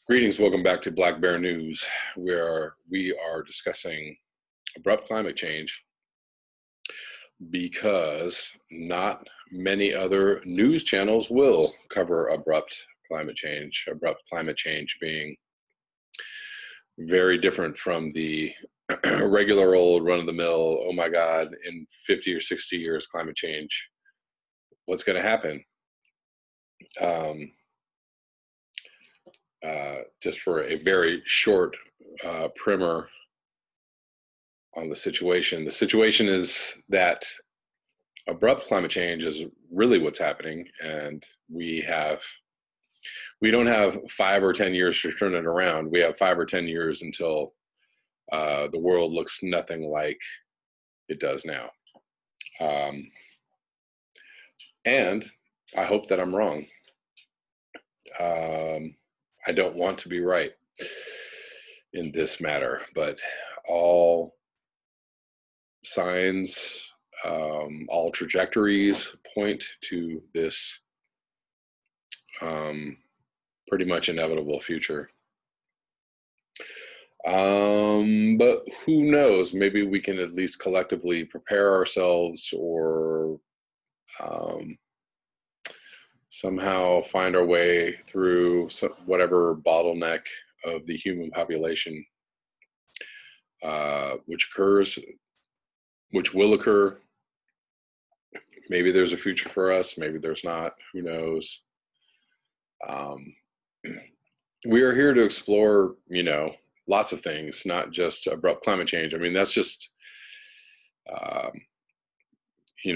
Greetings, welcome back to Black Bear News, where we are discussing abrupt climate change because not many other news channels will cover abrupt climate change being very different from the regular old run-of-the-mill, oh my God, in 50 or 60 years, climate change, what's going to happen? Just for a very short primer on the situation. The situation is that abrupt climate change is really what's happening, and we don't have 5 or 10 years to turn it around. We have 5 or 10 years until the world looks nothing like it does now. And I hope that I'm wrong. I don't want to be right in this matter, but all signs, all trajectories point to this pretty much inevitable future. But who knows? Maybe we can at least collectively prepare ourselves, or somehow find our way through whatever bottleneck of the human population, which will occur. Maybe there's a future for us, maybe there's not, who knows. We are here to explore, lots of things, not just abrupt climate change. I mean, that's just,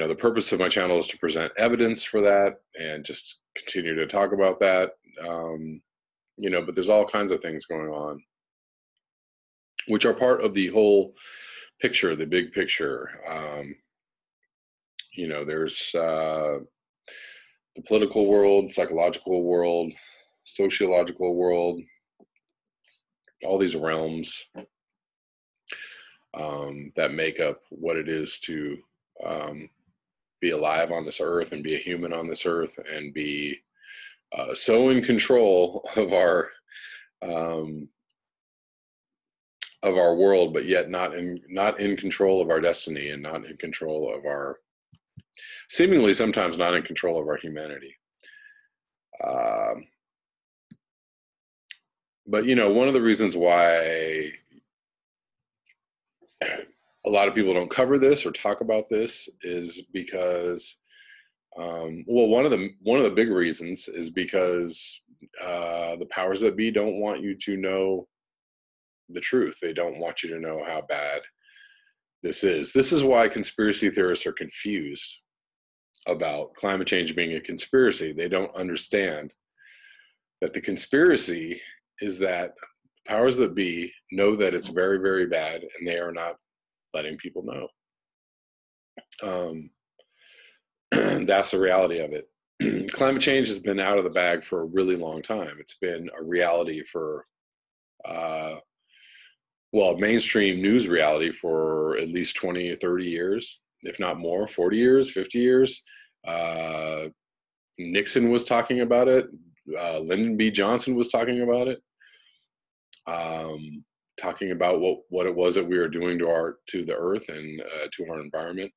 the purpose of my channel is to present evidence for that and just continue to talk about that. But there's all kinds of things going on, which are part of the whole picture, the big picture. There's the political world, psychological world, sociological world, all these realms that make up what it is to be alive on this earth and be a human on this earth and be so in control of our world, but yet not in control of our destiny, and not in control of our, seemingly sometimes not in control of our humanity. But one of the reasons why a lot of people don't cover this or talk about this is because, one of the big reasons is because the powers that be don't want you to know the truth. They don't want you to know how bad this is. This is why conspiracy theorists are confused about climate change being a conspiracy. They don't understand that the conspiracy is that the powers that be know that it's very, very bad, and they are not letting people know. That's the reality of it. Climate change has been out of the bag for a really long time. It's been a reality for, mainstream news reality for at least 20 or 30 years, if not more, 40 years, 50 years. Nixon was talking about it. Lyndon B. Johnson was talking about it. Talking about what it was that we were doing to the earth and to our environment.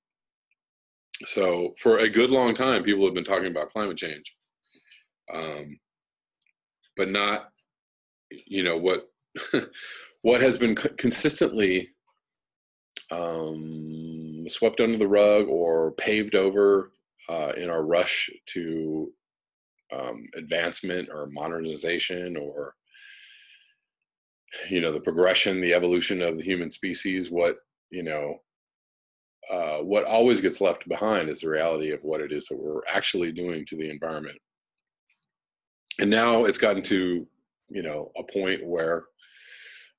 So for a good long time, people have been talking about climate change, but not, what has been consistently swept under the rug or paved over in our rush to advancement or modernization, or the progression, the evolution of the human species. What always gets left behind is the reality of what it is that we're actually doing to the environment. And now it's gotten to, a point where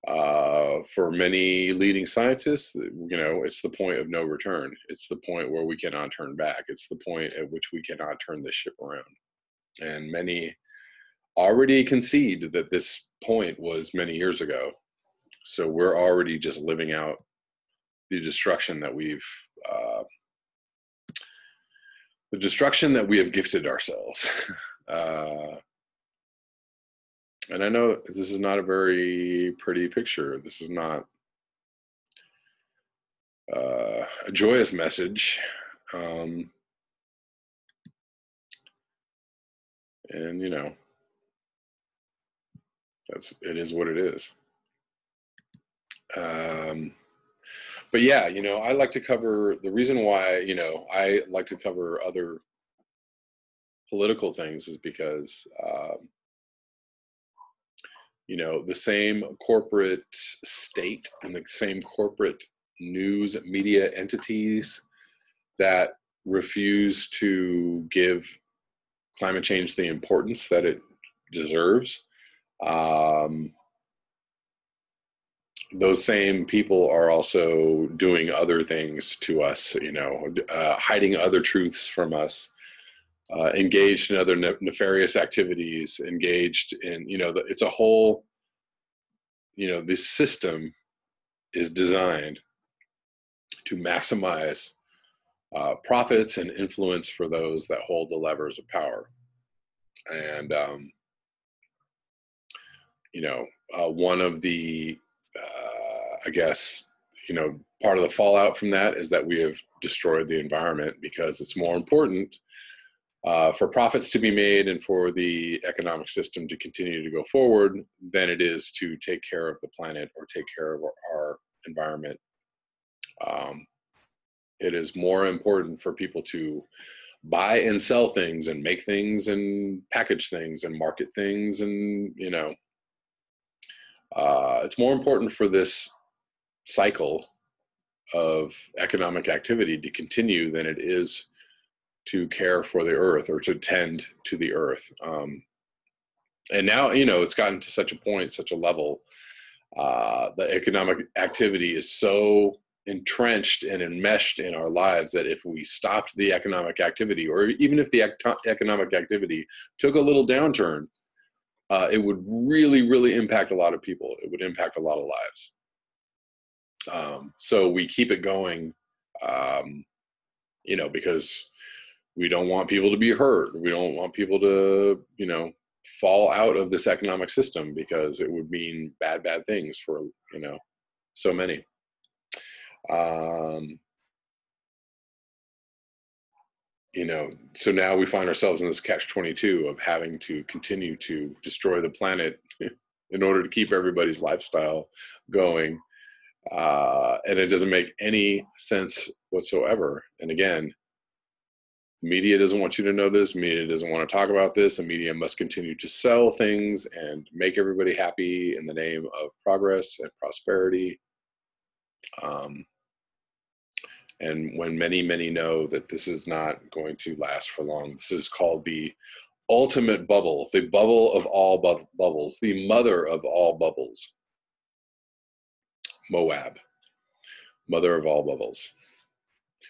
for many leading scientists, it's the point of no return. It's the point where we cannot turn back. It's the point at which we cannot turn this ship around. And many already concede that this point was many years ago. So we're already just living out the destruction that we've the destruction that we have gifted ourselves. And I know this is not a very pretty picture. This is not a joyous message. And, you know, it is what it is. But yeah, you know, I like to cover, the reason why, you know, I like to cover other political things is because, you know, the same corporate state and the same corporate news media entities that refuse to give climate change the importance that it deserves, those same people are also doing other things to us, you know, hiding other truths from us, engaged in other nefarious activities, engaged in, you know, it's a whole, you know, this system is designed to maximize profits and influence for those that hold the levers of power. And, you know, one of the, I guess, you know, part of the fallout from that is that we have destroyed the environment, because it's more important for profits to be made and for the economic system to continue to go forward than it is to take care of the planet or take care of our environment. It is more important for people to buy and sell things and make things and package things and market things, and, you know, it's more important for this cycle of economic activity to continue than it is to care for the earth or to tend to the earth. And now, you know, it's gotten to such a point, such a level, the economic activity is so entrenched and enmeshed in our lives that if we stopped the economic activity, or even if the economic activity took a little downturn, it would really, really impact a lot of people. It would impact a lot of lives. So we keep it going, you know, because we don't want people to be hurt. We don't want people to, you know, fall out of this economic system, because it would mean bad things for, you know, so many. You know, so now we find ourselves in this catch-22 of having to continue to destroy the planet in order to keep everybody's lifestyle going. And it doesn't make any sense whatsoever. And again, the media doesn't want you to know this. Media doesn't want to talk about this. The media must continue to sell things and make everybody happy in the name of progress and prosperity. And when many, many know that this is not going to last for long, this is called the ultimate bubble, the bubble of all bubbles, the mother of all bubbles. Moab, mother of all bubbles.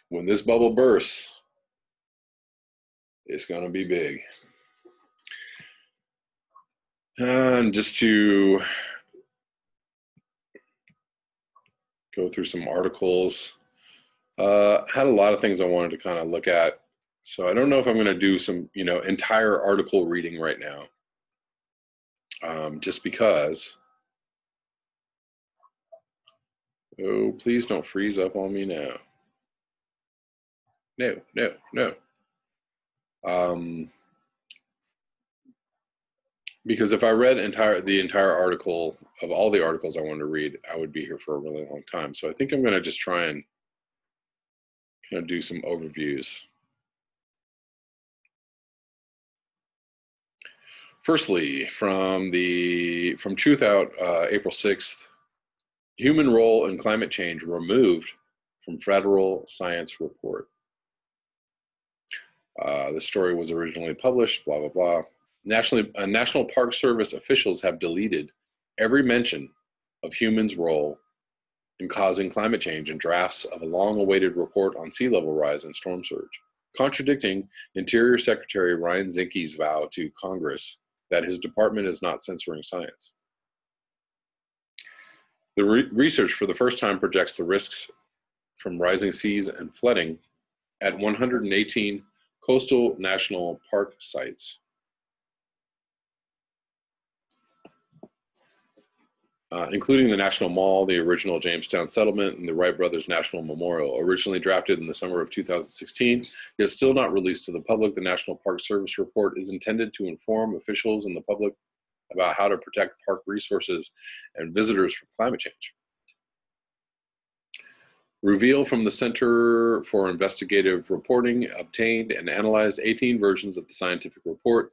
When this bubble bursts, it's going to be big. And just to go through some articles, had a lot of things I wanted to kind of look at. So I don't know if I'm going to do some, you know, entire article reading right now. Just because. Oh, please don't freeze up on me now. No. Because if I read the entire article of all the articles I wanted to read, I would be here for a really long time. So I think I'm going to just try and kind of do some overviews. Firstly, from Truth Out, April 6th, human role in climate change removed from federal science report. The story was originally published, blah, blah, blah. National Park Service officials have deleted every mention of humans' role in causing climate change in drafts of a long-awaited report on sea level rise and storm surge, contradicting Interior Secretary Ryan Zinke's vow to Congress that his department is not censoring science. The research for the first time projects the risks from rising seas and flooding at 118 coastal national park sites. Including the National Mall, the original Jamestown settlement, and the Wright Brothers National Memorial. Originally drafted in the summer of 2016, yet still not released to the public, the National Park Service report is intended to inform officials and the public about how to protect park resources and visitors from climate change. Reveal from the Center for Investigative Reporting obtained and analyzed 18 versions of the scientific report.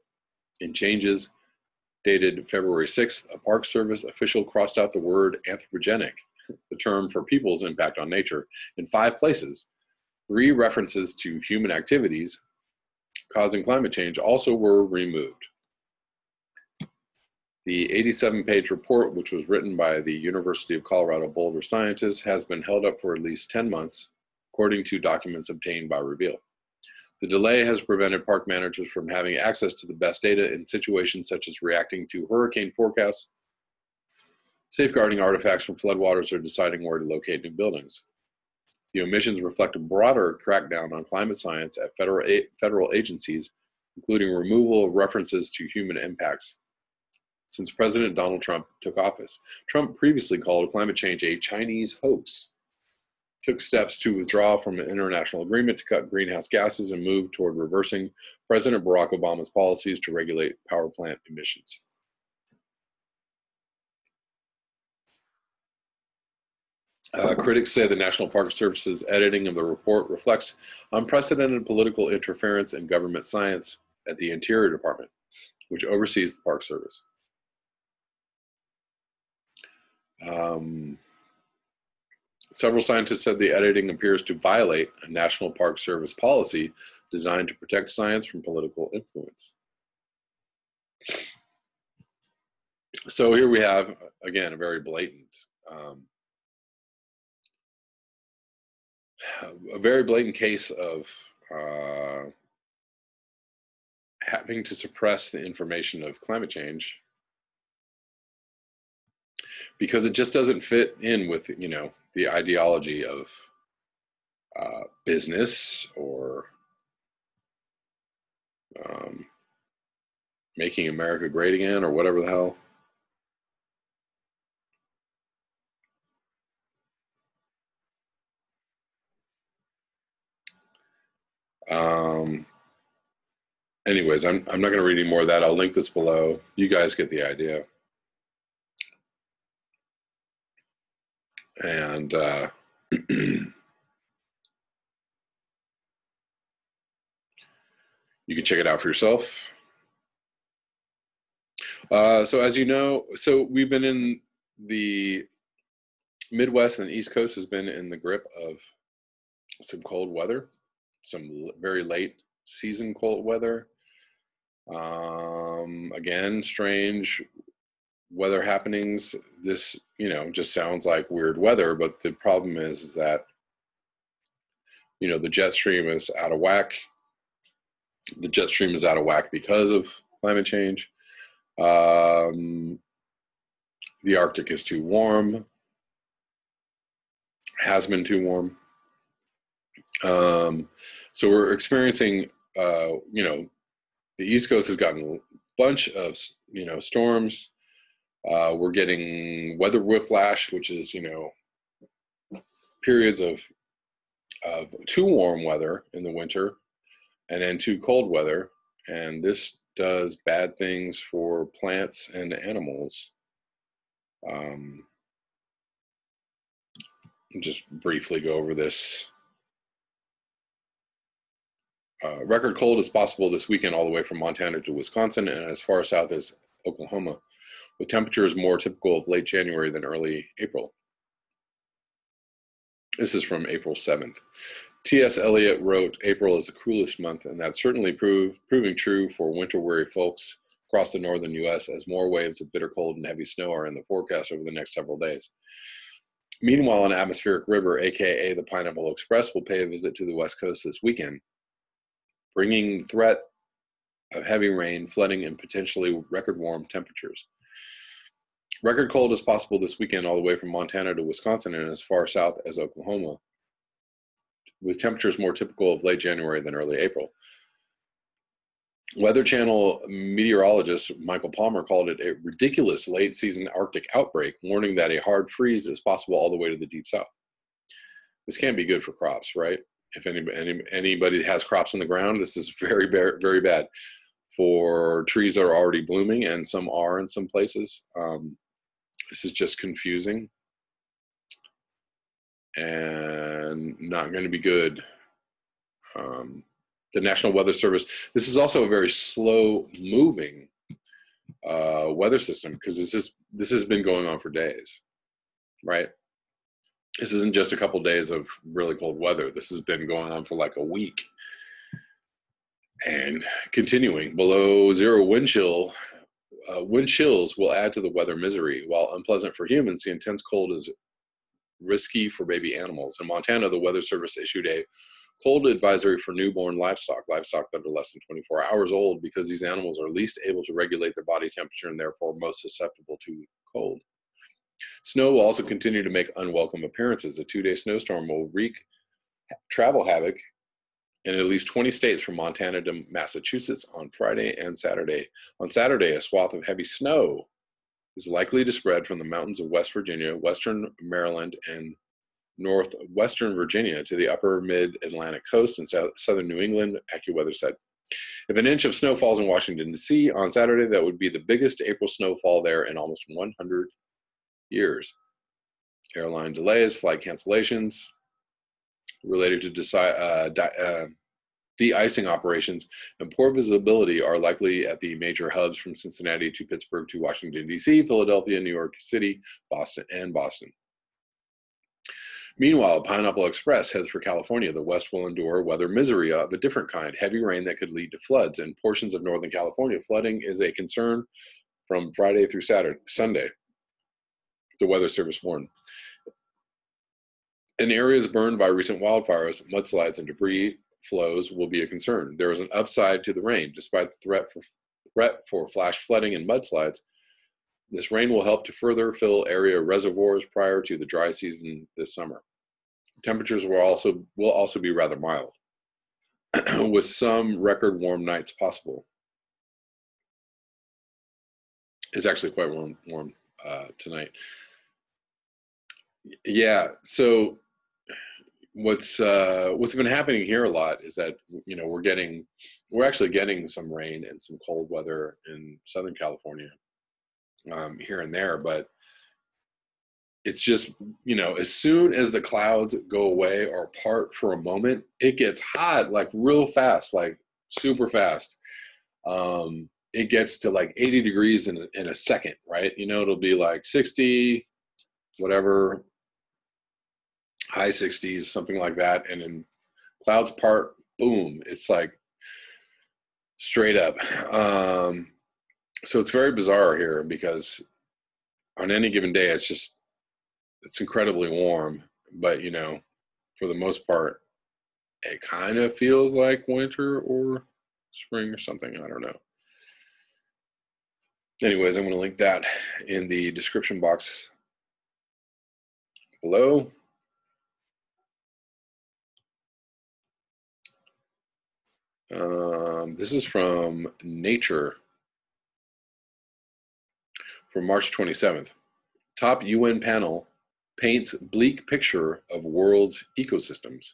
In changes dated February 6th, a Park Service official crossed out the word anthropogenic, the term for people's impact on nature, in 5 places. 3 references to human activities causing climate change also were removed. The 87-page report, which was written by the University of Colorado Boulder scientists, has been held up for at least 10 months, according to documents obtained by Reveal. The delay has prevented park managers from having access to the best data in situations such as reacting to hurricane forecasts, safeguarding artifacts from floodwaters, or deciding where to locate new buildings. The omissions reflect a broader crackdown on climate science at federal agencies, including removal of references to human impacts. Since President Donald Trump took office, Trump previously called climate change a Chinese hoax, took steps to withdraw from an international agreement to cut greenhouse gases, and moved toward reversing President Barack Obama's policies to regulate power plant emissions. Critics say the National Park Service's editing of the report reflects unprecedented political interference in government science at the Interior Department, which oversees the Park Service. Several scientists said the editing appears to violate a National Park Service policy designed to protect science from political influence. So here we have, again, a very blatant case of having to suppress the information of climate change because it just doesn't fit in with, you know, the ideology of business or making America great again or whatever the hell. Anyways, I'm not going to read any more of that. I'll link this below. You guys get the idea. And you can check it out for yourself. So as you know, so we've been in the Midwest, and the East Coast has been in the grip of some cold weather, some very late season cold weather. Again, strange weather happenings. This, you know, just sounds like weird weather, but the problem is that, you know, the jet stream is out of whack. The jet stream is out of whack because of climate change. The Arctic is too warm, has been too warm. So we're experiencing, you know, the East Coast has gotten a bunch of, you know, storms. We're getting weather whiplash, which is, you know, periods of too warm weather in the winter and then too cold weather. And this does bad things for plants and animals. Just briefly go over this. Record cold is possible this weekend all the way from Montana to Wisconsin and as far south as Oklahoma, with temperatures more typical of late January than early April. This is from April 7th. T.S. Eliot wrote, "April is the coolest month," and that's certainly proving true for winter-weary folks across the northern U.S. as more waves of bitter cold and heavy snow are in the forecast over the next several days. Meanwhile, an atmospheric river, aka the Pineapple Express, will pay a visit to the West Coast this weekend, bringing threat of heavy rain, flooding, and potentially record warm temperatures. Record cold is possible this weekend all the way from Montana to Wisconsin and as far south as Oklahoma, with temperatures more typical of late January than early April. Weather Channel meteorologist Michael Palmer called it a ridiculous late season Arctic outbreak, warning that a hard freeze is possible all the way to the deep south. This can't be good for crops, right? If anybody has crops in the ground, this is very, very, very bad for trees that are already blooming, and some are in some places. This is just confusing and not going to be good. The National Weather Service, this is also a very slow moving weather system, because this has been going on for days, right? This isn't just a couple days of really cold weather. This has been going on for like a week and continuing. Below zero wind chills will add to the weather misery. While unpleasant for humans, the intense cold is risky for baby animals. In Montana, the Weather Service issued a cold advisory for newborn livestock that are less than 24 hours old, because these animals are least able to regulate their body temperature and therefore most susceptible to cold. Snow will also continue to make unwelcome appearances. A 2-day snowstorm will wreak travel havoc in at least 20 states from Montana to Massachusetts on Friday and Saturday. On Saturday, a swath of heavy snow is likely to spread from the mountains of West Virginia, western Maryland, and northwestern Virginia to the upper mid-Atlantic coast and southern New England, AccuWeather said. If an inch of snow falls in Washington, D.C. on Saturday, that would be the biggest April snowfall there in almost 100 years. Airline delays, flight cancellations related to de-icing operations, and poor visibility are likely at the major hubs from Cincinnati to Pittsburgh to Washington, D.C., Philadelphia, New York City, Boston. Meanwhile, Pineapple Express heads for California. The West will endure weather misery of a different kind, heavy rain that could lead to floods in portions of Northern California. Flooding is a concern from Friday through Sunday, the Weather Service warned. In areas burned by recent wildfires, mudslides and debris flows will be a concern. There is an upside to the rain. Despite the threat for flash flooding and mudslides, this rain will help to further fill area reservoirs prior to the dry season this summer. Temperatures will also be rather mild, with some record warm nights possible. It's actually quite warm tonight. Yeah, so what's been happening here a lot is that, you know, we're actually getting some rain and some cold weather in Southern California here and there, but it's just, you know, as soon as the clouds go away or part for a moment, it gets hot, like real fast, like super fast. It gets to like 80 degrees in a second, right? You know, it'll be like 60, whatever, high 60s, something like that. And then clouds part, boom, it's like straight up. So it's very bizarre here, because on any given day, it's incredibly warm, but, you know, for the most part, it kind of feels like winter or spring or something. I don't know. Anyways, I'm going to link that in the description box below. This is from Nature from March 27th. Top UN panel paints bleak picture of world's ecosystems.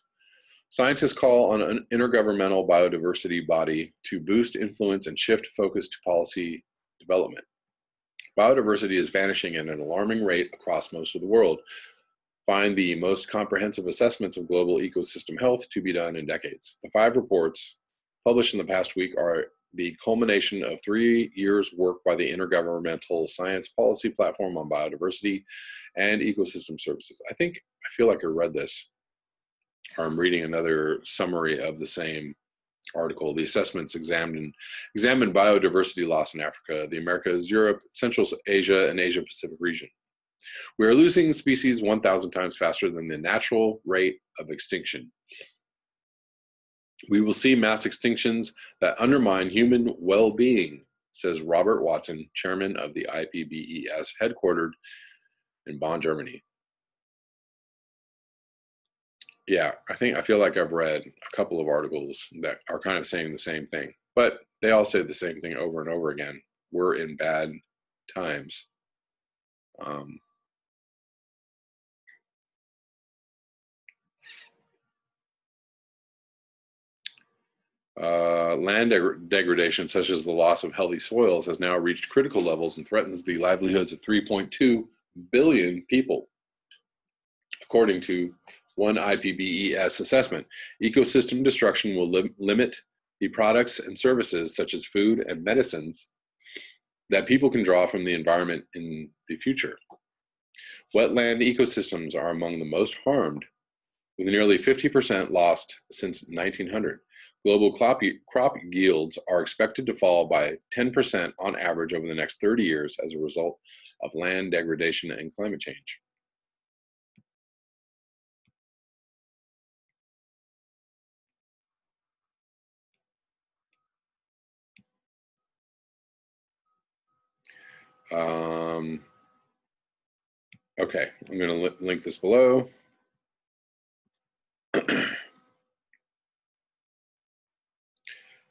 Scientists call on an intergovernmental biodiversity body to boost influence and shift focus to policy development. Biodiversity is vanishing at an alarming rate across most of the world. Find the most comprehensive assessments of global ecosystem health to be done in decades. The 5 reports published in the past week are the culmination of 3 years' work by the Intergovernmental Science Policy Platform on Biodiversity and Ecosystem Services. I feel like I read this, or I'm reading another summary of the same article. The assessments examined biodiversity loss in Africa, the Americas, Europe, Central Asia, and Asia Pacific region. We are losing species 1,000 times faster than the natural rate of extinction. We will see mass extinctions that undermine human well-being, says Robert Watson, chairman of the IPBES, headquartered in Bonn, Germany. Yeah, I feel like I've read a couple of articles that are kind of saying the same thing. But they all say the same thing over and over again. We're in bad times. Land degradation, such as the loss of healthy soils, has now reached critical levels and threatens the livelihoods of 3.2 billion people. According to one IPBES assessment, ecosystem destruction will limit the products and services, such as food and medicines, that people can draw from the environment in the future. Wetland ecosystems are among the most harmed, with nearly 50% lost since 1900. Global crop yields are expected to fall by 10% on average over the next 30 years as a result of land degradation and climate change. Okay, I'm going to link this below. I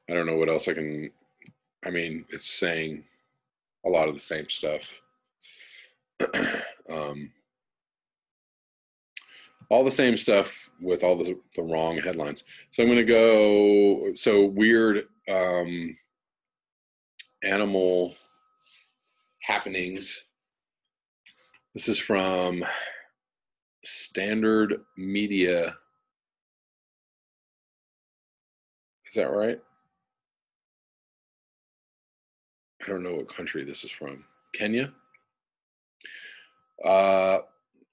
don't know what else I can, I mean, it's saying a lot of the same stuff. All the same stuff with all the wrong headlines. So I'm going to go, so weird animal happenings. This is from Standard Media. Is that right? I don't know what country this is from. Kenya?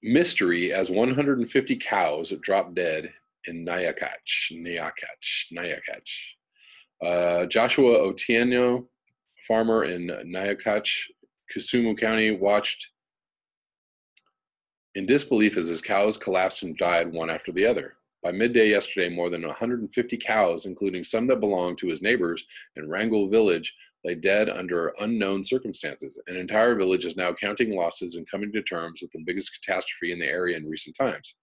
Mystery as 150 cows dropped dead in Nyakach. Joshua Otieno, farmer in Nyakach, Kisumu County, watched in disbelief as his cows collapsed and died one after the other. By midday yesterday, more than 150 cows, including some that belonged to his neighbors in Rangul village, lay dead under unknown circumstances. An entire village is now counting losses and coming to terms with the biggest catastrophe in the area in recent times.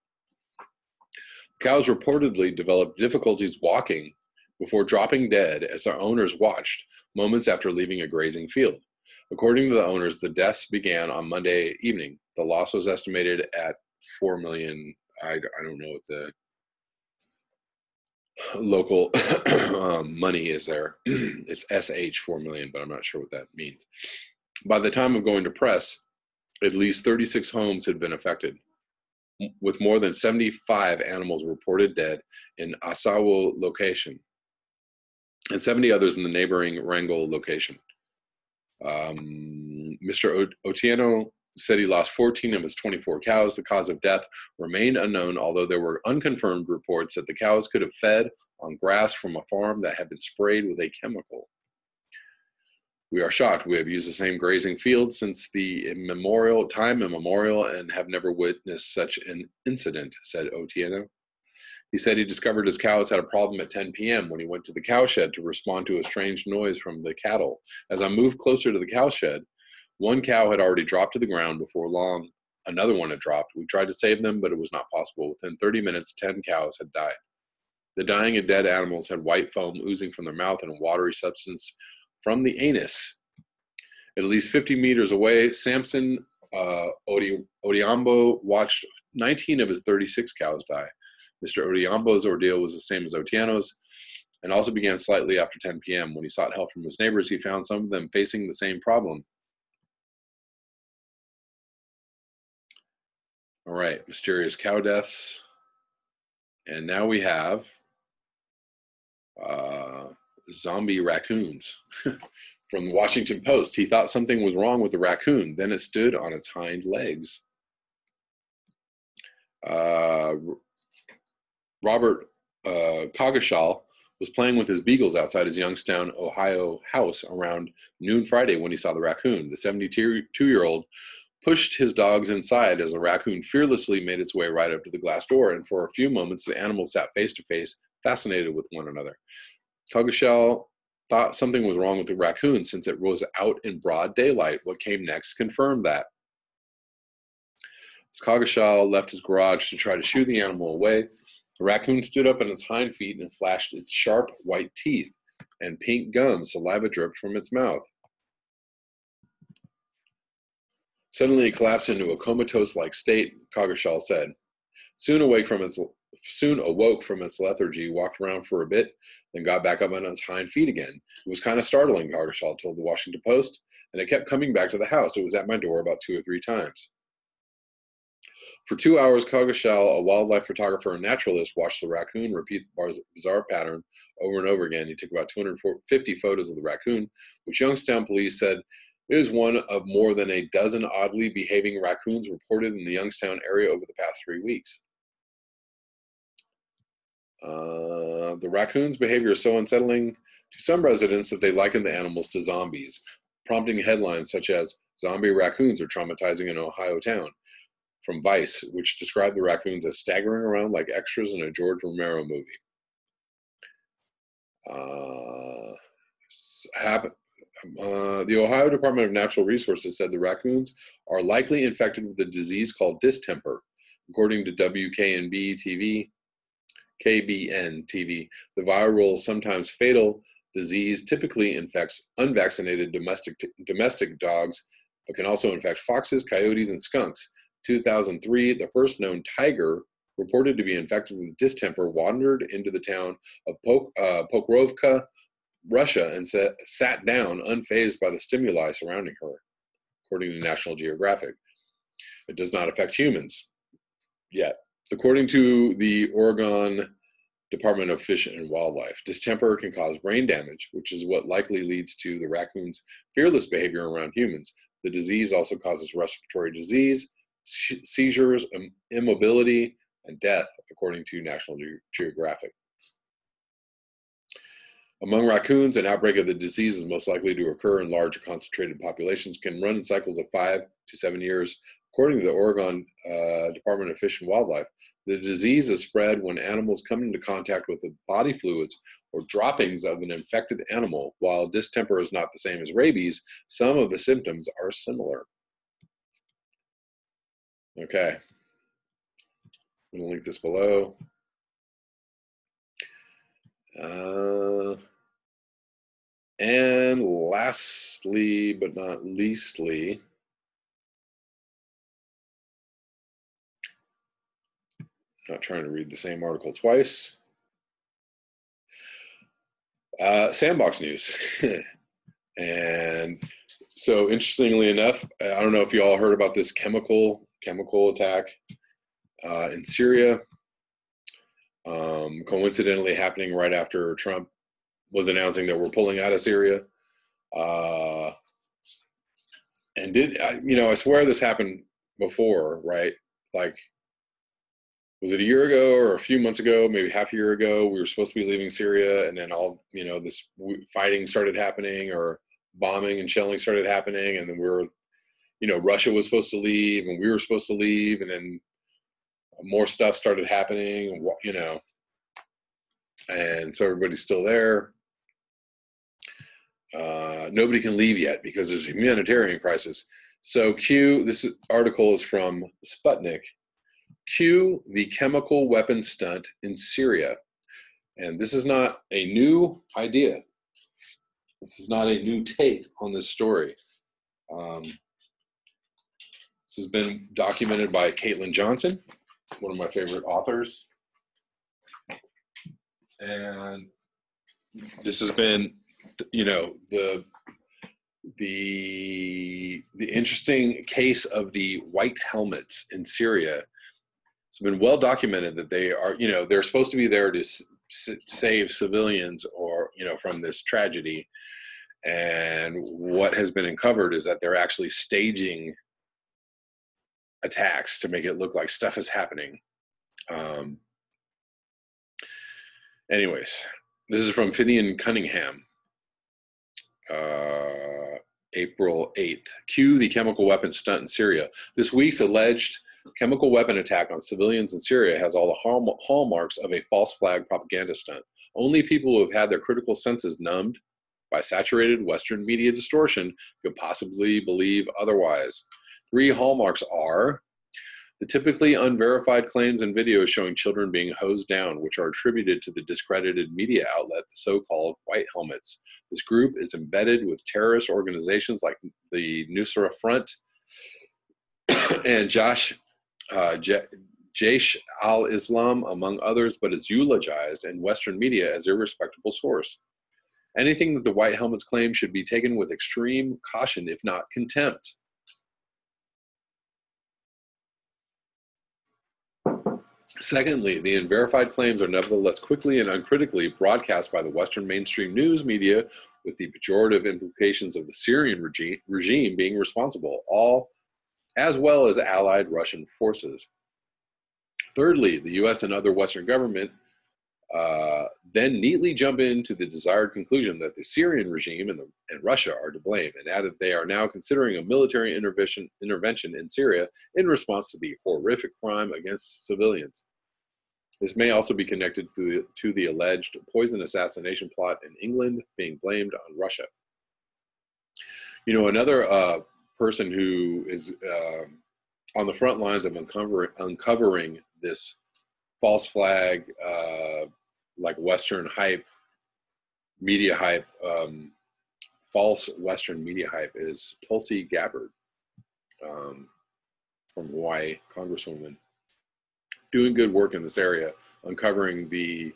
Cows reportedly developed difficulties walking before dropping dead as their owners watched moments after leaving a grazing field. According to the owners, the deaths began on Monday evening. The loss was estimated at 4 million. I don't know what the local money is there. It's SH 4 million, but I'm not sure what that means. By the time of going to press, at least 36 homes had been affected, with more than 75 animals reported dead in Asawo location and 70 others in the neighboring Rangul location. Mr. Otieno said he lost 14 of his 24 cows. The cause of death remained unknown, although there were unconfirmed reports that the cows could have fed on grass from a farm that had been sprayed with a chemical. We are shocked. We have used the same grazing field since the time immemorial and have never witnessed such an incident, said Otieno. He said he discovered his cows had a problem at 10 p.m. when he went to the cowshed to respond to a strange noise from the cattle. As I moved closer to the cowshed, one cow had already dropped to the ground. Before long, another one had dropped. We tried to save them, but it was not possible. Within 30 minutes, 10 cows had died. The dying and dead animals had white foam oozing from their mouth and a watery substance from the anus. At least 50 meters away, Samson Odiambo watched 19 of his 36 cows die. Mr. Odiambo's ordeal was the same as Otieno's, and also began slightly after 10 p.m. When he sought help from his neighbors, he found some of them facing the same problem. All right, mysterious cow deaths. And now we have zombie raccoons. From the Washington Post, he thought something was wrong with the raccoon. Then it stood on its hind legs. Robert Coggeshall was playing with his beagles outside his Youngstown, Ohio house around noon Friday when he saw the raccoon. The 72-year-old pushed his dogs inside as the raccoon fearlessly made its way right up to the glass door, and for a few moments the animals sat face to face, fascinated with one another. Coggeshall thought something was wrong with the raccoon since it was out in broad daylight. What came next confirmed that. As Coggeshall left his garage to try to shoo the animal away, the raccoon stood up on its hind feet and flashed its sharp white teeth. and pink gum. Saliva dripped from its mouth. Suddenly it collapsed into a comatose-like state, Coggeshall said. Soon awoke from its lethargy, walked around for a bit, then got back up on its hind feet again. It was kind of startling, Coggeshall told the Washington Post, and it kept coming back to the house. It was at my door about 2 or 3 times. For 2 hours, Coggeshall, a wildlife photographer and naturalist, watched the raccoon repeat the bizarre pattern over and over again. He took about 250 photos of the raccoon, which Youngstown police said is one of more than a dozen oddly behaving raccoons reported in the Youngstown area over the past 3 weeks. The raccoon's behavior is so unsettling to some residents that they liken the animals to zombies, prompting headlines such as "Zombie raccoons are traumatizing an Ohio town" from Vice, which described the raccoons as staggering around like extras in a George Romero movie. The Ohio Department of Natural Resources said the raccoons are likely infected with a disease called distemper. According to KBN TV, the viral, sometimes fatal disease typically infects unvaccinated domestic dogs, but can also infect foxes, coyotes, and skunks. 2003, the first known tiger reported to be infected with distemper wandered into the town of Pokrovka, Russia, and sat down unfazed by the stimuli surrounding her, according to National Geographic. It does not affect humans yet. According to the Oregon Department of Fish and Wildlife, distemper can cause brain damage, which is what likely leads to the raccoon's fearless behavior around humans. The disease also causes respiratory disease, seizures, immobility, and death, according to National Geographic. Among raccoons, an outbreak of the disease is most likely to occur in large concentrated populations, can run in cycles of 5 to 7 years. According to the Oregon Department of Fish and Wildlife, the disease is spread when animals come into contact with the body fluids or droppings of an infected animal. While distemper is not the same as rabies, some of the symptoms are similar. Okay. I'm going to link this below. And lastly, but not leastly, not trying to read the same article twice. Sandbox news. And so interestingly enough, I don't know if you all heard about this chemical attack in Syria, coincidentally happening right after Trump was announcing that we're pulling out of Syria. And I swear this happened before, right? Like, was it a year ago or a few months ago, maybe half a year ago, we were supposed to be leaving Syria, and then all, this fighting started happening, or bombing and shelling started happening, and then Russia was supposed to leave, and we were supposed to leave, and then more stuff started happening, and so everybody's still there. Nobody can leave yet because there's a humanitarian crisis. So this article is from Sputnik. Cue the chemical weapon stunt in Syria. And this is not a new idea. This is not a new take on this story. This has been documented by Caitlin Johnson, one of my favorite authors. And this has been, the interesting case of the white helmets in Syria. It's been well documented that they are, they're supposed to be there to save civilians from this tragedy. And what has been uncovered is that they're actually staging attacks to make it look like stuff is happening. Anyways, this is from Finian Cunningham, April 8th. Cue the chemical weapon stunt in Syria. This week's alleged chemical weapon attack on civilians in Syria has all the hallmarks of a false flag propaganda stunt. Only people who have had their critical senses numbed by saturated Western media distortion could possibly believe otherwise. 3 hallmarks are: The typically unverified claims and videos showing children being hosed down, which are attributed to the discredited media outlet, the so-called White Helmets. This group is embedded with terrorist organizations like the Nusra Front and Jaish al-Islam, among others, but is eulogized in Western media as a respectable source. Anything that the White Helmets claim should be taken with extreme caution, if not contempt. Secondly, the unverified claims are nevertheless quickly and uncritically broadcast by the Western mainstream news media, with the pejorative implications of the Syrian regime being responsible, all as well as allied Russian forces. Thirdly, the U.S. and other Western government then neatly jump into the desired conclusion that the Syrian regime and Russia are to blame, and added they are now considering a military intervention in Syria in response to the horrific crime against civilians. This may also be connected to the alleged poison assassination plot in England being blamed on Russia. You know, another person who is on the front lines of uncovering this false flag, like Western hype, media hype, false Western media hype, is Tulsi Gabbard from Hawaii, Congresswoman, doing good work in this area, uncovering the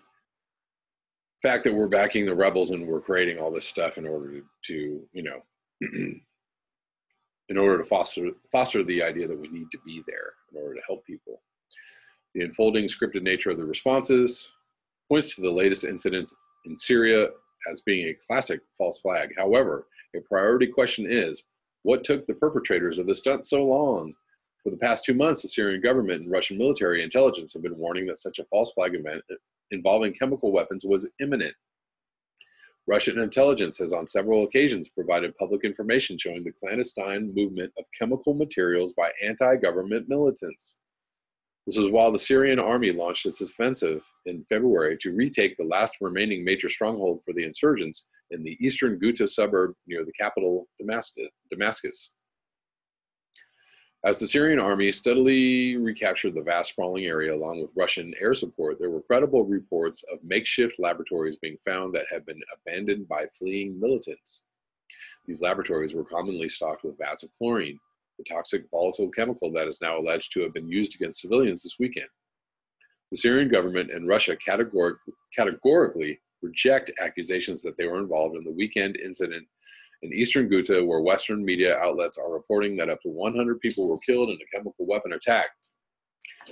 fact that we're backing the rebels and we're creating all this stuff in order to you know, in order to foster the idea that we need to be there in order to help people. The unfolding scripted nature of the responses points to the latest incident in Syria as being a classic false flag. However, a priority question is, what took the perpetrators of the stunt so long? For the past 2 months, the Syrian government and Russian military intelligence have been warning that such a false flag event involving chemical weapons was imminent. Russian intelligence has on several occasions provided public information showing the clandestine movement of chemical materials by anti-government militants. This was while the Syrian army launched its offensive in February to retake the last remaining major stronghold for the insurgents in the eastern Ghouta suburb near the capital, Damascus. As the Syrian army steadily recaptured the vast sprawling area along with Russian air support, there were credible reports of makeshift laboratories being found that had been abandoned by fleeing militants. These laboratories were commonly stocked with vats of chlorine, the toxic volatile chemical that is now alleged to have been used against civilians this weekend. The Syrian government and Russia categorically reject accusations that they were involved in the weekend incident in eastern Ghouta, where Western media outlets are reporting that up to 100 people were killed in a chemical weapon attack.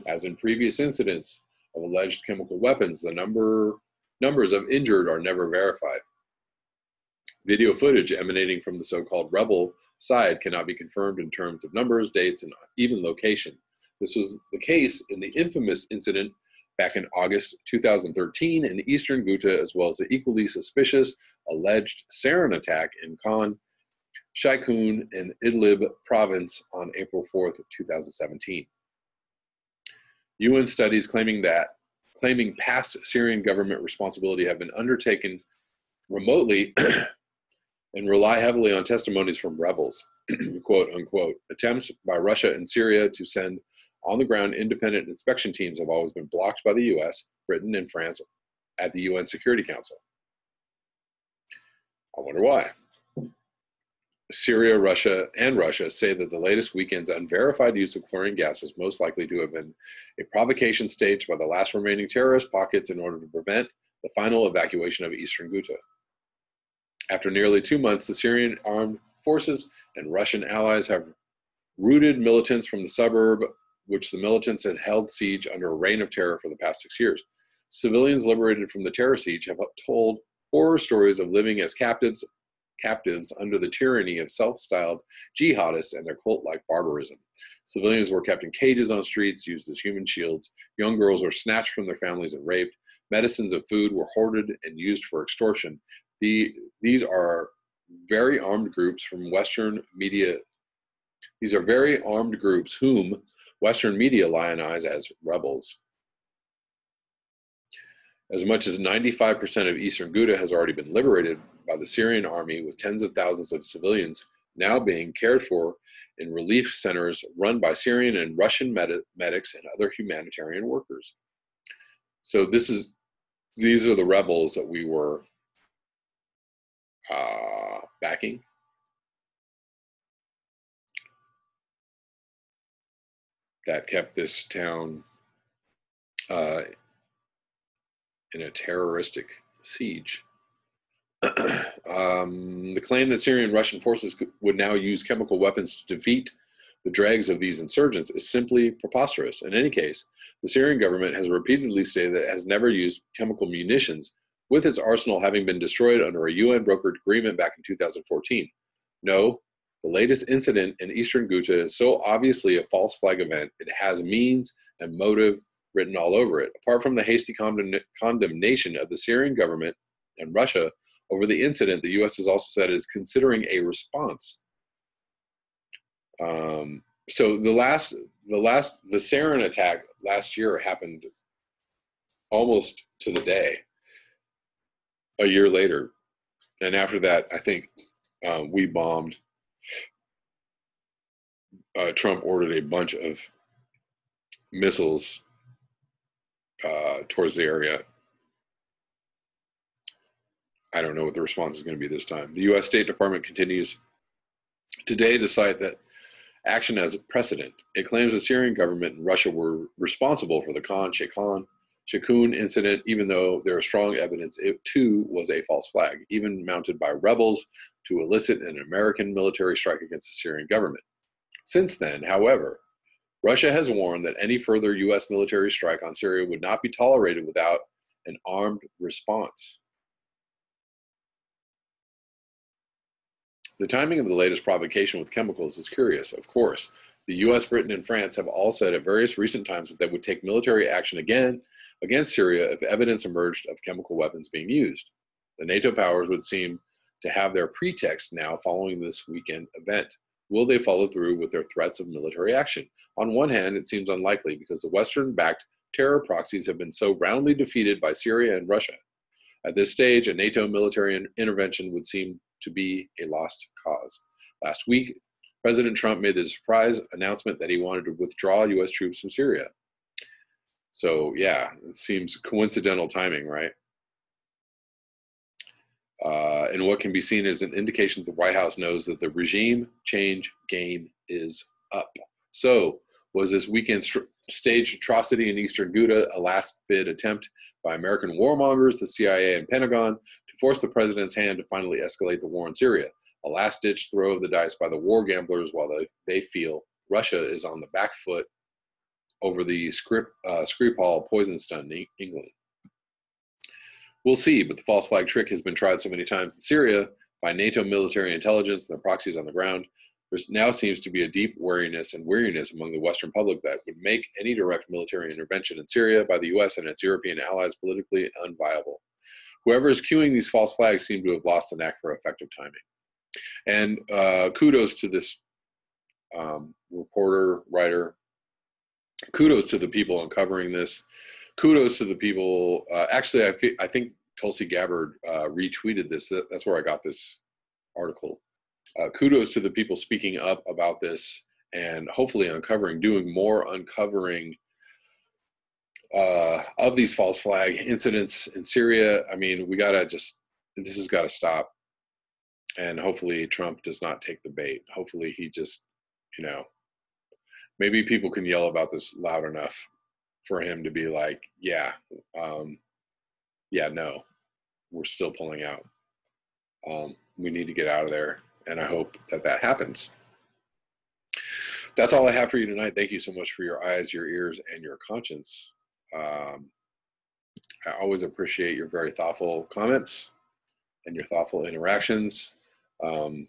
As in previous incidents of alleged chemical weapons, the numbers of injured are never verified. Video footage emanating from the so-called rebel side cannot be confirmed in terms of numbers, dates, and even location. This was the case in the infamous incident back in August 2013 in eastern Ghouta, as well as the equally suspicious alleged sarin attack in Khan Sheikhoun in Idlib province on April 4th, 2017. UN studies claiming past Syrian government responsibility have been undertaken remotely and rely heavily on testimonies from rebels, quote unquote. Attempts by Russia and Syria to send on-the-ground independent inspection teams have always been blocked by the US, Britain, and France at the UN Security Council. I wonder why. Syria, Russia, and Russia say that the latest weekend's unverified use of chlorine gas is most likely to have been a provocation staged by the last remaining terrorist pockets in order to prevent the final evacuation of eastern Ghouta. After nearly 2 months, the Syrian armed forces and Russian allies have routed militants from the suburb, which the militants had held siege under a reign of terror for the past 6 years. Civilians liberated from the terror siege have told horror stories of living as captives under the tyranny of self-styled jihadists and their cult-like barbarism. Civilians were kept in cages on streets, used as human shields. Young girls were snatched from their families and raped. Medicines and food were hoarded and used for extortion. These are very armed groups from Western media. These are very armed groups whom Western media lionize as rebels. As much as 95% of eastern Ghouta has already been liberated by the Syrian army, with tens of thousands of civilians now being cared for in relief centers run by Syrian and Russian medics and other humanitarian workers. So these are the rebels that we were backing. That kept this town in a terroristic siege. The claim that Syrian and Russian forces would now use chemical weapons to defeat the dregs of these insurgents is simply preposterous. In any case, the Syrian government has repeatedly stated that it has never used chemical munitions, with its arsenal having been destroyed under a UN-brokered agreement back in 2014. No, the latest incident in eastern Ghouta is so obviously a false flag event, it has means and motive written all over it. Apart from the hasty condemnation of the Syrian government and Russia over the incident, the U.S. has also said it is considering a response. So the Syrian attack last year happened almost to the day, a year later. And after that, I think we bombed. Trump ordered a bunch of missiles towards the area. I don't know what the response is going to be this time. The U.S. State Department continues today to cite that action as a precedent. It claims the Syrian government and Russia were responsible for the Khan Sheikhoun incident, even though there is strong evidence it too was a false flag, even mounted by rebels to elicit an American military strike against the Syrian government. Since then, however, Russia has warned that any further U.S. military strike on Syria would not be tolerated without an armed response. The timing of the latest provocation with chemicals is curious. Of course, the U.S., Britain, and France have all said at various recent times that they would take military action again against Syria if evidence emerged of chemical weapons being used. The NATO powers would seem to have their pretext now following this weekend event. Will they follow through with their threats of military action? On one hand, it seems unlikely because the Western-backed terror proxies have been so roundly defeated by Syria and Russia. At this stage, a NATO military intervention would seem to be a lost cause. Last week, President Trump made the surprise announcement that he wanted to withdraw U.S. troops from Syria. So, yeah, it seems coincidental timing, right? And what can be seen as an indication that the White House knows that the regime change game is up. So, was this weekend's staged atrocity in eastern Ghouta a last-bid attempt by American warmongers, the CIA, and Pentagon to force the president's hand to finally escalate the war in Syria? A last-ditch throw of the dice by the war gamblers while they feel Russia is on the back foot over the Skripal poison stunt in England. We'll see, but the false flag trick has been tried so many times in Syria by NATO military intelligence and the proxies on the ground. There now seems to be a deep wariness and weariness among the Western public that would make any direct military intervention in Syria by the U.S. and its European allies politically unviable. Whoever is cueing these false flags seem to have lost the knack for effective timing. And kudos to this reporter, writer. Kudos to the people uncovering this. Kudos to the people. Actually, I think Tulsi Gabbard retweeted this. That's where I got this article. Kudos to the people speaking up about this and hopefully doing more uncovering of these false flag incidents in Syria. I mean, this has got to stop. And hopefully Trump does not take the bait. Hopefully he just, maybe people can yell about this loud enough for him to be like, no, we're still pulling out. We need to get out of there. And I hope that happens. That's all I have for you tonight. Thank you so much for your eyes, your ears, and your conscience. I always appreciate your very thoughtful comments and your thoughtful interactions. A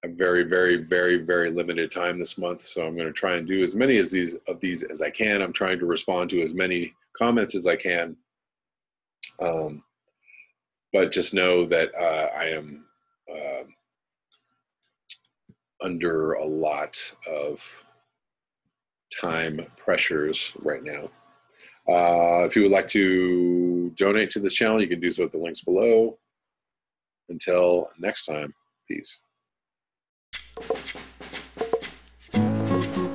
very, very, very, very limited time this month, so I'm going to try and do as many of these as I can. I'm trying to respond to as many comments as I can. But just know that I am under a lot of time pressures right now. If you would like to donate to this channel, you can do so at the links below. Until next time, peace. you.